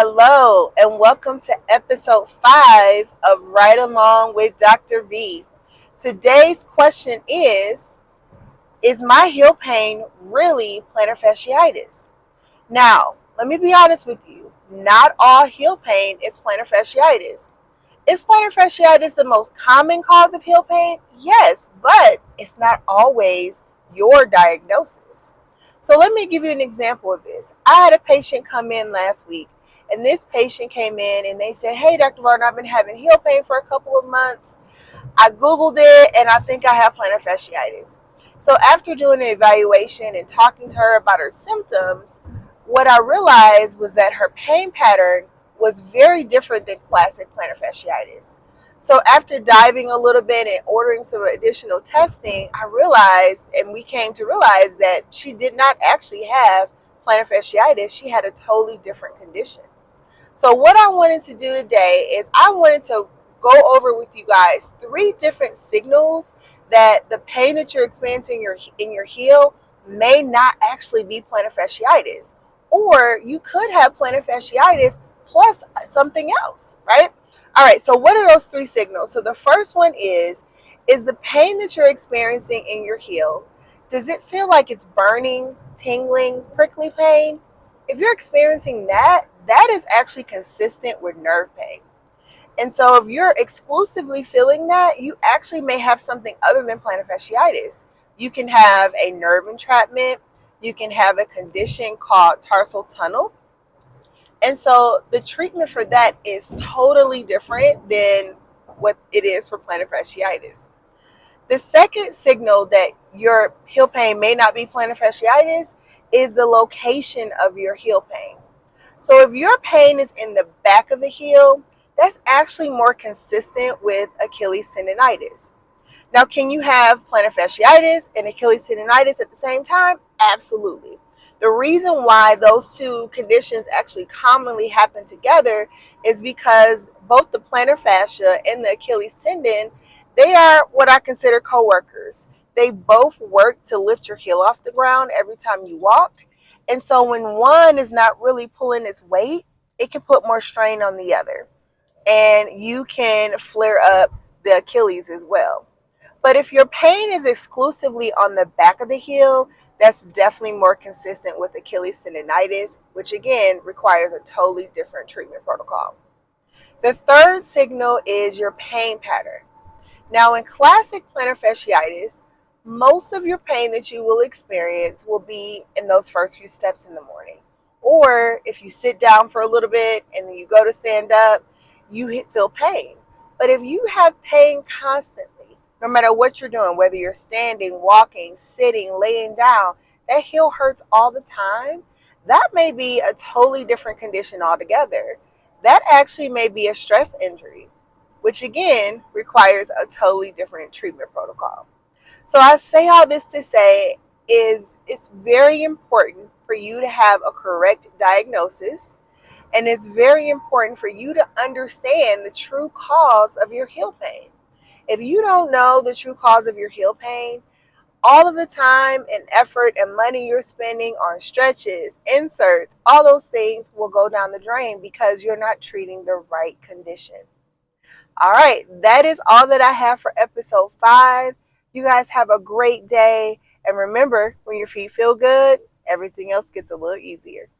Hello, and welcome to episode 5 of Right Along with Dr. V. Today's question is my heel pain really plantar fasciitis? Now, let me be honest with you. Not all heel pain is plantar fasciitis. Is plantar fasciitis the most common cause of heel pain? Yes, but it's not always your diagnosis. So let me give you an example of this. I had a patient come in last week, and this patient came in and they said, "Hey, Dr. Barton, I've been having heel pain for a couple of months. I Googled it and I think I have plantar fasciitis." So after doing an evaluation and talking to her about her symptoms, what I realized was that her pain pattern was very different than classic plantar fasciitis. So after diving a little bit and ordering some additional testing, I realized, and we came to realize, that she did not actually have plantar fasciitis. She had a totally different condition. So what I wanted to do today is I wanted to go over with you guys 3 different signals that the pain that you're experiencing in your heel may not actually be plantar fasciitis, or you could have plantar fasciitis plus something else, right? All right, so what are those 3 signals? So the first one is the pain that you're experiencing in your heel, does it feel like it's burning, tingling, prickly pain? If you're experiencing that, that is actually consistent with nerve pain. And so if you're exclusively feeling that, you actually may have something other than plantar fasciitis. You can have a nerve entrapment. You can have a condition called tarsal tunnel. And so the treatment for that is totally different than what it is for plantar fasciitis. The second signal that your heel pain may not be plantar fasciitis is the location of your heel pain. So if your pain is in the back of the heel, that's actually more consistent with Achilles tendonitis. Now, can you have plantar fasciitis and Achilles tendonitis at the same time? Absolutely. The reason why those 2 conditions actually commonly happen together is because both the plantar fascia and the Achilles tendon, they are what I consider co-workers. They both work to lift your heel off the ground every time you walk. And so when one is not really pulling its weight, it can put more strain on the other. And you can flare up the Achilles as well. But if your pain is exclusively on the back of the heel, that's definitely more consistent with Achilles tendonitis, which again requires a totally different treatment protocol. The third signal is your pain pattern. Now, in classic plantar fasciitis, most of your pain that you will experience will be in those first few steps in the morning. Or if you sit down for a little bit and then you go to stand up, you feel pain. But if you have pain constantly, no matter what you're doing, whether you're standing, walking, sitting, laying down, that heel hurts all the time, that may be a totally different condition altogether. That actually may be a stress injury, which again requires a totally different treatment protocol. So I say all this to say is it's very important for you to have a correct diagnosis, and it's very important for you to understand the true cause of your heel pain. If you don't know the true cause of your heel pain, all of the time and effort and money you're spending on stretches, inserts, all those things will go down the drain because you're not treating the right condition. All right, that is all that I have for episode 5. You guys have a great day. And remember, when your feet feel good, everything else gets a little easier.